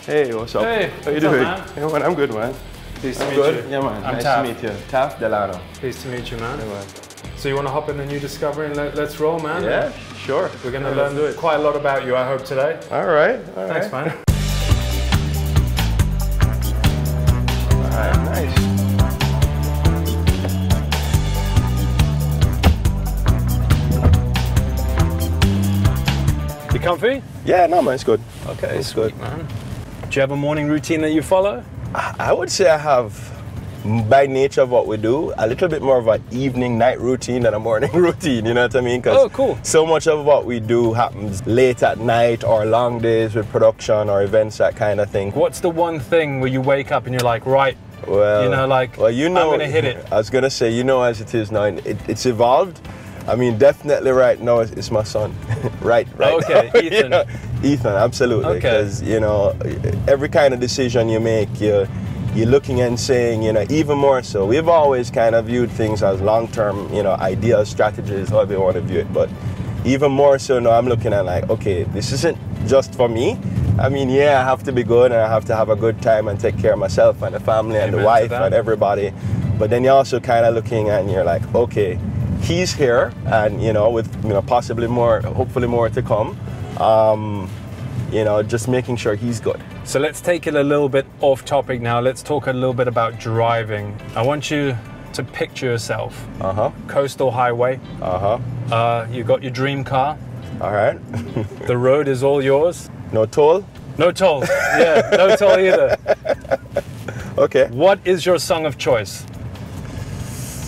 Hey, what's up? Hey, how you what's up, doing? man? Yeah, man, I'm good, man. Pleased to I'm meet good. you. Yeah, man. I'm Nice Taff. to meet you. Taff Delano. Pleased to meet you, man. Yeah, man. So you want to hop in a new discovery and let's roll, man? Yeah, sure. We're going to learn quite a lot about you, I hope, today. All right. All right. Thanks, man. All right, nice. You comfy? Yeah, no, man, it's good. Okay, It's sweet, good. man. Do you have a morning routine that you follow? I would say I have, by nature of what we do, a little bit more of an evening-night routine than a morning routine, you know what I mean? 'Cause Oh, cool. so much of what we do happens late at night or long days with production or events, that kind of thing. What's the one thing where you wake up and you're like, right, Well, you know, like, well, you know, I'm going to hit it? I was going to say, you know, as it is now, it's evolved. I mean, definitely right now, it's my son. right Okay, now. Ethan. You know, Ethan, absolutely. Okay. Because, you know, every kind of decision you make, you're looking and saying, you know, even more so. We've always kind of viewed things as long-term, you know, ideas, strategies, however you want to view it. But even more so now, I'm looking at like, okay, this isn't just for me. I mean, yeah, I have to be good and I have to have a good time and take care of myself and the family and Amen the to wife that. and everybody. But then you're also kind of looking and you're like, okay, he's here and, you know, with, you know, possibly more, hopefully more to come. You know, just making sure he's good. So let's take it a little bit off topic now. Let's talk a little bit about driving. I want you to picture yourself. Coastal highway. You got your dream car. All right. The road is all yours. No toll? No toll. Yeah, no toll either. Okay. What is your song of choice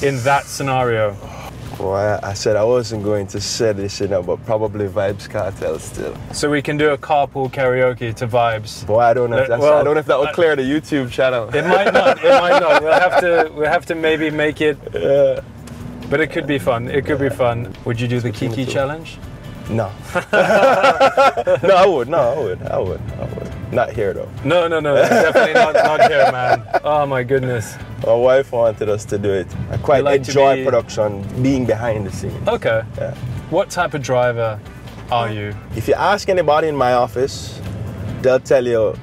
in that scenario? Well, I said I wasn't going to say this, you know, but probably Vibes Cartel still. So we can do a carpool karaoke to Vibes. Boy, I don't know if that's, Well, I don't know if that will clear the YouTube channel. It might not. It might not. We'll have to maybe make it. But it could be fun. It could be fun. Would you do the Kiki challenge? No. No, I would. Not here though. No. Definitely not here, man. Oh my goodness. My wife wanted us to do it. I quite You like to enjoy be- production, being behind the scenes. Okay. Yeah. What type of driver are you? If you ask anybody in my office, they'll tell you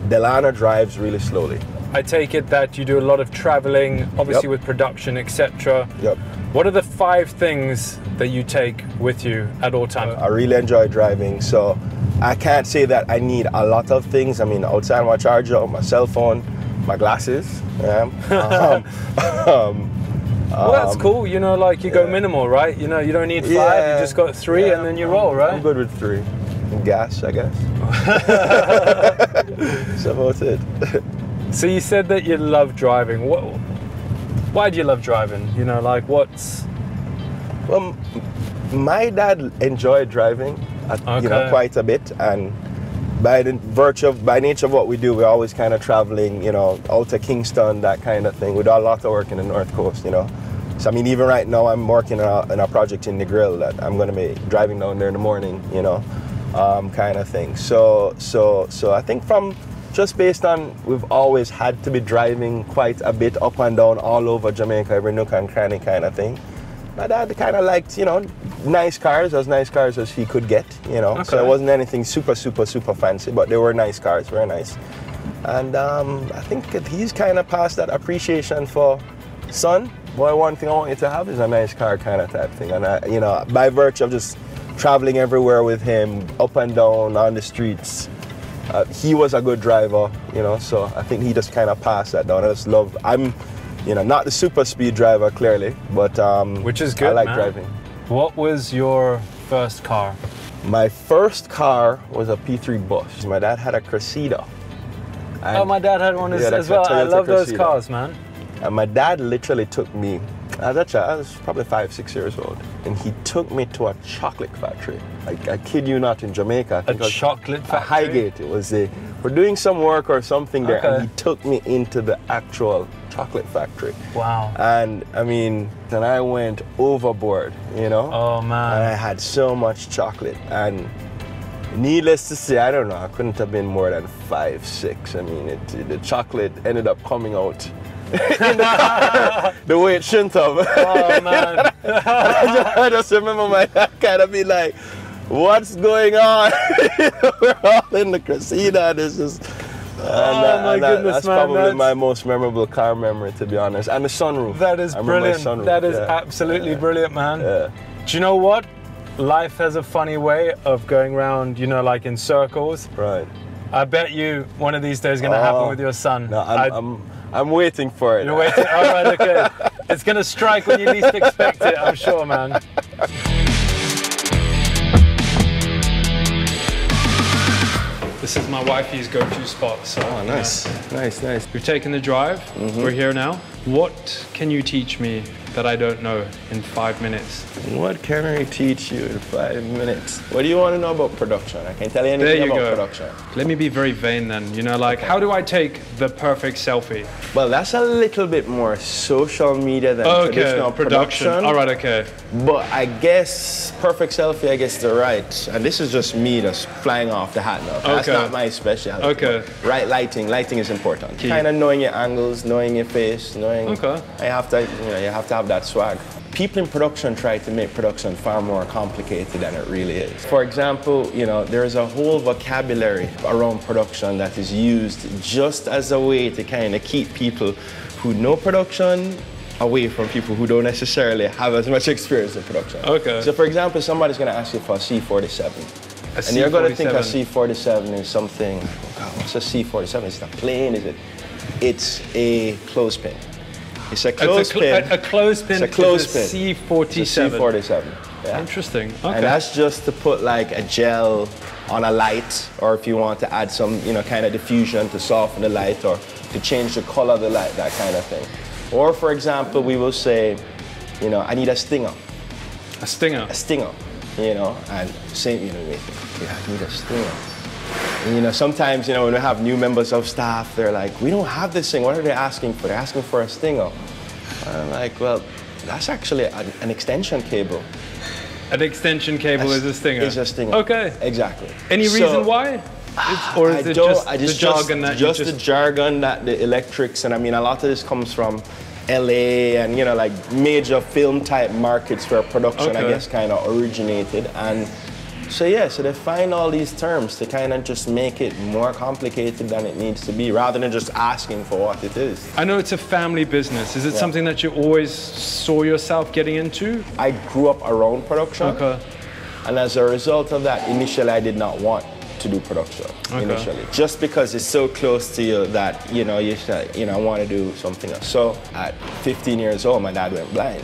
Delano drives really slowly. I take it that you do a lot of traveling, obviously with production, etc. Yep. What are the 5 things that you take with you at all times? I really enjoy driving, so I can't say that I need a lot of things. I mean, outside my charger, my cell phone, my glasses. Well, that's cool. You know, like you go minimal, right? You know, you don't need 5. Yeah. You just got 3, and then you roll, right? I'm good with 3. And gas, I guess. That's about it. So you said that you love driving. Why do you love driving? You know, like what's... Well, my dad enjoyed driving, you know, quite a bit, and by nature of what we do, we're always kind of traveling, you know, out to Kingston, that kind of thing. We do a lot of work in the North Coast, you know. So I mean, even right now, I'm working on a project in the Grill that I'm going to be driving down there in the morning, you know, kind of thing. So I think just based on, we've always had to be driving quite a bit up and down all over Jamaica, every nook and cranny kind of thing. My dad kind of liked, you know, nice cars, as nice cars as he could get, you know. So it wasn't anything super fancy, but they were nice cars, very nice. And I think that he's kind of passed that appreciation for, son, boy, one thing I want you to have is a nice car kind of type thing. And, you know, by virtue of just traveling everywhere with him, up and down on the streets, he was a good driver, you know, so I think he just kind of passed that down. I just love, you know, not the super speed driver, clearly, but which is good, I like man. driving. What was your first car? My first car was a P3 bus. My dad had a Cressida. Oh, my dad had one as well. I love those cars, man. And my dad literally took me, as a child, I was probably 5-6 years old, and he took me to a chocolate factory. I kid you not, in Jamaica. A chocolate factory? Highgate. It was we're doing some work or something there, and he took me into the actual chocolate factory. Wow. And I mean, then I went overboard, you know? Oh, man. And I had so much chocolate. And needless to say, I don't know, I couldn't have been more than 5, 6. I mean, the chocolate ended up coming out in the car the way it shouldn't have. Oh, man. I just remember my dad kind of be like, what's going on? We're all in the Cressida. This is, my goodness, that's man. probably my most memorable car memory, to be honest. And the sunroof. That is brilliant. That is absolutely brilliant, man. Yeah. Do you know what? Life has a funny way of going around, you know, like in circles. Right. I bet you one of these days is going to happen with your son. No, I'm waiting for it. You're waiting? All right, okay. It's going to strike when you least expect it, I'm sure, man. This is my wifey's go-to spot. So, nice. Nice. We've taken the drive. We're here now. What can you teach me that I don't know in 5 minutes? What can I teach you in 5 minutes? What do you want to know about production? I can't tell you anything about production. Let me be very vain then. You know, like, how do I take the perfect selfie? Well, that's a little bit more social media than traditional production. All right, okay. But I guess perfect selfie, I guess, is right. And this is just me just flying off the hat now. That's not my specialty. Okay. Right lighting is important. Kind of knowing your angles, knowing your face, knowing. Okay. You have to have that swag. People in production try to make production far more complicated than it really is. For example, you know, there's a whole vocabulary around production that is used just as a way to kind of keep people who know production away from people who don't necessarily have as much experience in production. Okay. So for example, somebody's going to ask you for a C47. And you're going to think a C47 is something, oh God, what's a C47? Is it a plane? It's a clothespin. It's a clothespin. A clothespin. It's a clothespin. C47. It's a C47. Yeah. Interesting. Okay. And that's just to put like a gel on a light, or if you want to add some, you know, kind of diffusion to soften the light or to change the color of the light, that kind of thing. Or for example, we will say, you know, I need a stinger. A stinger. A stinger. You know, and same, you know, I need a stinger. And, you know, sometimes, you know, when we have new members of staff, they're like, we don't have this thing. What are they asking for? They're asking for a stinger. And I'm like, well, that's actually an extension cable. An extension cable is a stinger? Is a stinger. Okay. Exactly. Any reason why? Or is it just the jargon that just the jargon that the electrics, and I mean, a lot of this comes from LA and, you know, like major film type markets where production, I guess, kind of originated. And so yeah, so they find all these terms to kind of just make it more complicated than it needs to be, rather than just asking for what it is. I know it's a family business. Is it something that you always saw yourself getting into? I grew up around production. Okay. And as a result of that, initially I did not want to do production initially, just because it's so close to you that, you know, you say, you know, I want to do something else. So at 15 years old, my dad went blind.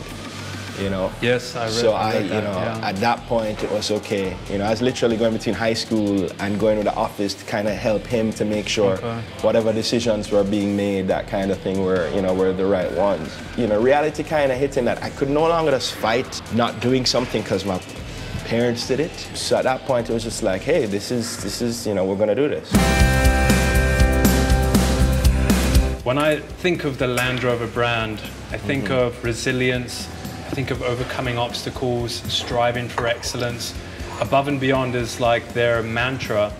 You know. Yes, I read. So at that point it was okay. You know, I was literally going between high school and going to the office to kind of help him to make sure whatever decisions were being made, that kind of thing, were the right ones. You know, reality kind of hitting that I could no longer just fight not doing something because my parents did it. So at that point it was just like, hey, this is, you know, we're gonna do this. When I think of the Land Rover brand, I think of resilience. I think of overcoming obstacles, striving for excellence. Above and beyond is like their mantra.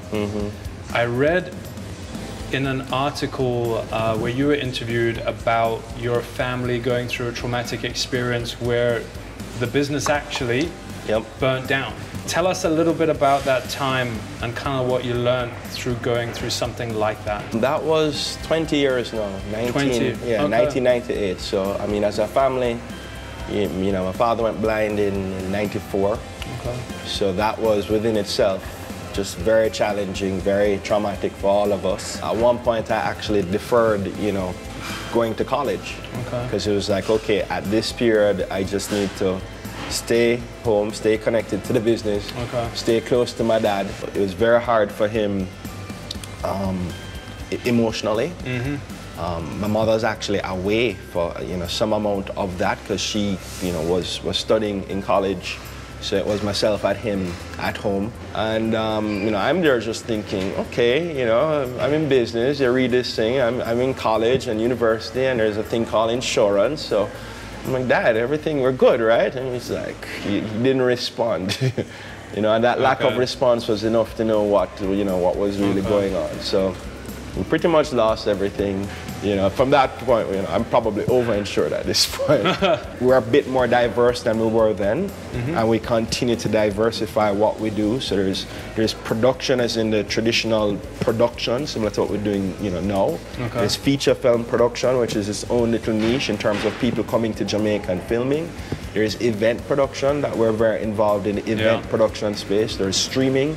I read in an article where you were interviewed about your family going through a traumatic experience where the business actually burnt down. Tell us a little bit about that time and kind of what you learned through going through something like that. That was 20 years now, 1998. So, I mean, as a family, you know, my father went blind in 94. So that was within itself just very challenging, very traumatic for all of us. At one point I actually deferred, you know, going to college. Because it was like, okay, at this period I just need to stay home, stay connected to the business, stay close to my dad. It was very hard for him emotionally. My mother's actually away for, you know, some amount of that because she, you know, was studying in college. So it was myself and him at home. And, you know, I'm there just thinking, okay, you know, I'm in business, you read this thing, I'm in college and university, and there's a thing called insurance. So I'm like, Dad, everything, we're good, right? And he's like, he didn't respond. You know, and that lack of response was enough to know what, you know, what was really going on. So We pretty much lost everything. You know, from that point, you know, I'm probably over-insured at this point. We're a bit more diverse than we were then, and we continue to diversify what we do. So there's production as in the traditional production, similar to what we're doing, you know, now. Okay. There's feature film production, which is its own little niche in terms of people coming to Jamaica and filming. There's event production that we're very involved in the event production space. There's streaming.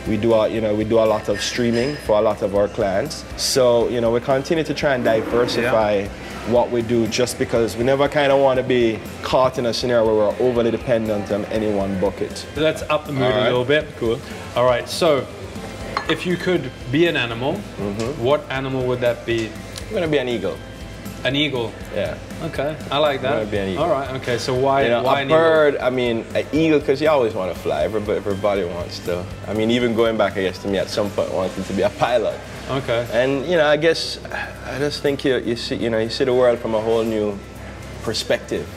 We do a lot of streaming for a lot of our clients. So, you know, we continue to try and diversify what we do, just because we never kind of want to be caught in a scenario where we're overly dependent on any one bucket. So let's up the mood a little bit. Cool. All right, so if you could be an animal, what animal would that be? I'm going to be an eagle. An eagle? Yeah. Okay, I like that. I'm going to be an eagle. All right, okay, so why, you know, why a an bird, eagle? I mean, an eagle, because you always want to fly. Everybody wants to. I mean, even going back, I guess, to me at some point wanted to be a pilot. Okay. And, you know, I just think you see the world from a whole new perspective,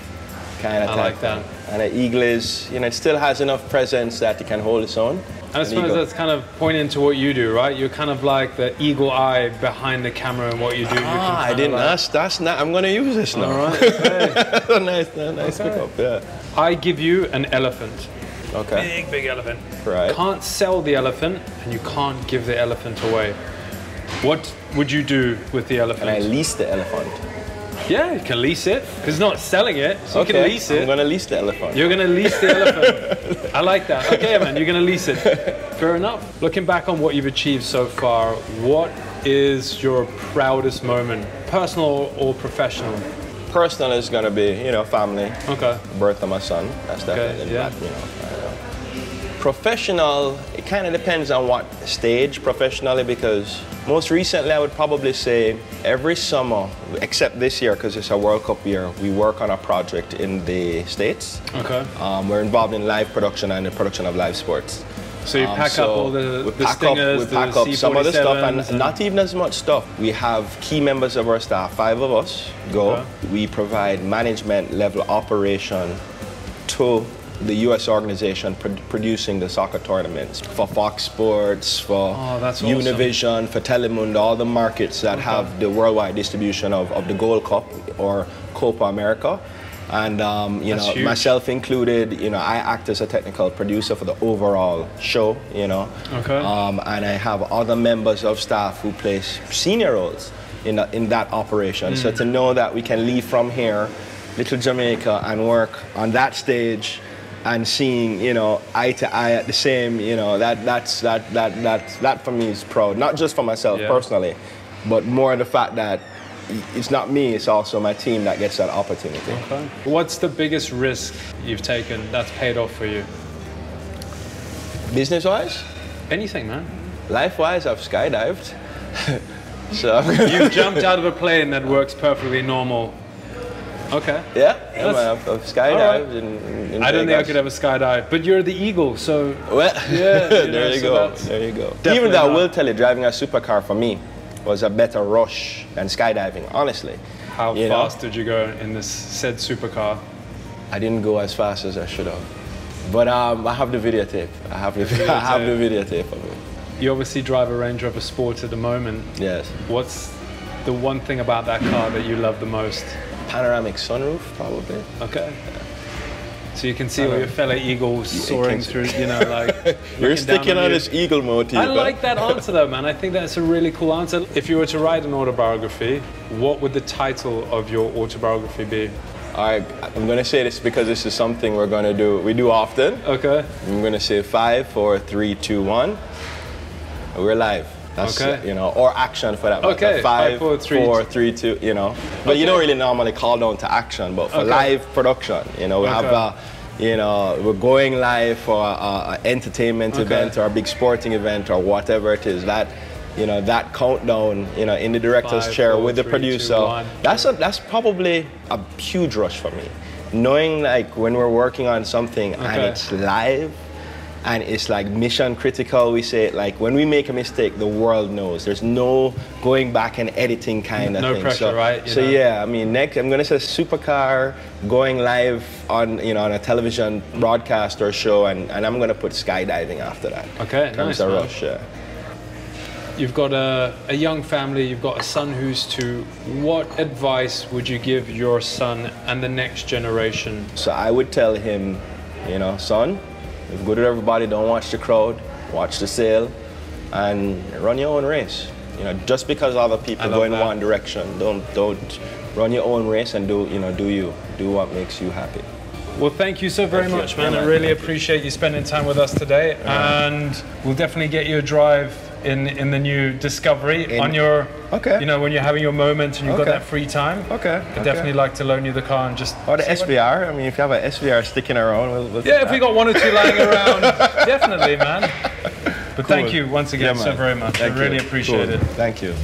kind of. I like that. And an eagle is, you know, it still has enough presence that it can hold its own. I suppose that's kind of pointing to what you do, right? You're kind of like the eagle eye behind the camera and what you do. I didn't ask. That's not. I'm going to use this now. All right. Okay. nice pick up. Yeah. I give you an elephant. Okay. Big elephant. Right. Can't sell the elephant, and you can't give the elephant away. What would you do with the elephant? Can I lease the elephant? Yeah, you can lease it. Because it's not selling it, so you can lease it. I'm going to lease the elephant. You're going to lease the elephant. I like that. Okay, man, you're going to lease it. Fair enough. Looking back on what you've achieved so far, what is your proudest moment, personal or professional? Personal is going to be, you know, family. Okay. Birth of my son. That's definitely that, you know. Professional, it kind of depends on what stage professionally, because most recently I would probably say every summer, except this year because it's a World Cup year, we work on a project in the States. Okay. We're involved in live production and the production of live sports. So you pack up all the stingers, we pack up some of the stuff, and not even as much stuff. We have key members of our staff, 5 of us go. Okay. We provide management level operation to the US organization producing the soccer tournaments for Fox Sports, for Univision, for Telemundo, all the markets that have the worldwide distribution of the Gold Cup or Copa America. And you know, huge. Myself included, you know, I act as a technical producer for the overall show, you know. Okay. And I have other members of staff who play senior roles in that operation. So to know that we can leave from here, little Jamaica, and work on that stage, and seeing, you know, eye to eye at the same, you know, that for me is proud. Not just for myself personally, but more the fact that it's not me, it's also my team that gets that opportunity. Okay. What's the biggest risk you've taken that's paid off for you? Business-wise? Anything, man. Life-wise, I've skydived. So you've jumped out of a plane that works perfectly normal. Okay. Yeah, I've skydived in I don't think I could ever skydive, but you're the eagle, so... Well, yeah, there you go. Even though I will tell you, driving a supercar for me was a better rush than skydiving, honestly. How fast did you go in this said supercar? I didn't go as fast as I should have. But I have the videotape. I have the videotape of it. You obviously drive a Range Rover Sport at the moment. Yes. What's the one thing about that car that you love the most? Panoramic sunroof, probably. Okay. So you can see all your fellow eagles soaring through, you know, like... You're sticking on this eagle motif. I like that answer though, man. I think that's a really cool answer. If you were to write an autobiography, what would the title of your autobiography be? I'm going to say this because this is something we're going to do. We do often. Okay. I'm going to say 5, 4, 3, 2, 1. We're live. That's, you know, or action for that matter. Okay. 5, 4, 3, 2, you know. But you don't really normally call down to action, but for live production, you know, we have, you know, we're going live for an entertainment event or a big sporting event or whatever it is. That, you know, that countdown, you know, in the director's chair with the producer, that's probably a huge rush for me. Knowing like when we're working on something and it's live, and it's like mission critical, we say it like when we make a mistake, the world knows. There's no going back and editing kind of thing. No pressure, right? So yeah, I mean, next I'm gonna say supercar, going live on, you know, on a television broadcast or show, and I'm gonna put skydiving after that. Okay, nice. Rush, yeah. you've got a young family, you've got a son who's 2. What advice would you give your son and the next generation? So I would tell him, you know, son, if good with everybody, don't watch the crowd, watch the sale, and run your own race. You know, just because other people go in one direction, don't run your own race and do what makes you happy. Well, thank you so very much, man. I really appreciate you spending time with us today, and we'll definitely get you a drive in the new Discovery on your, you know, when you're having your moment and you've got that free time. I'd definitely like to loan you the car and just. Or the SVR. I mean, if you have an SVR sticking around, we'll yeah, if we got 1 or 2 lying around, definitely, man. But thank you once again so very much. I really appreciate it. Thank you.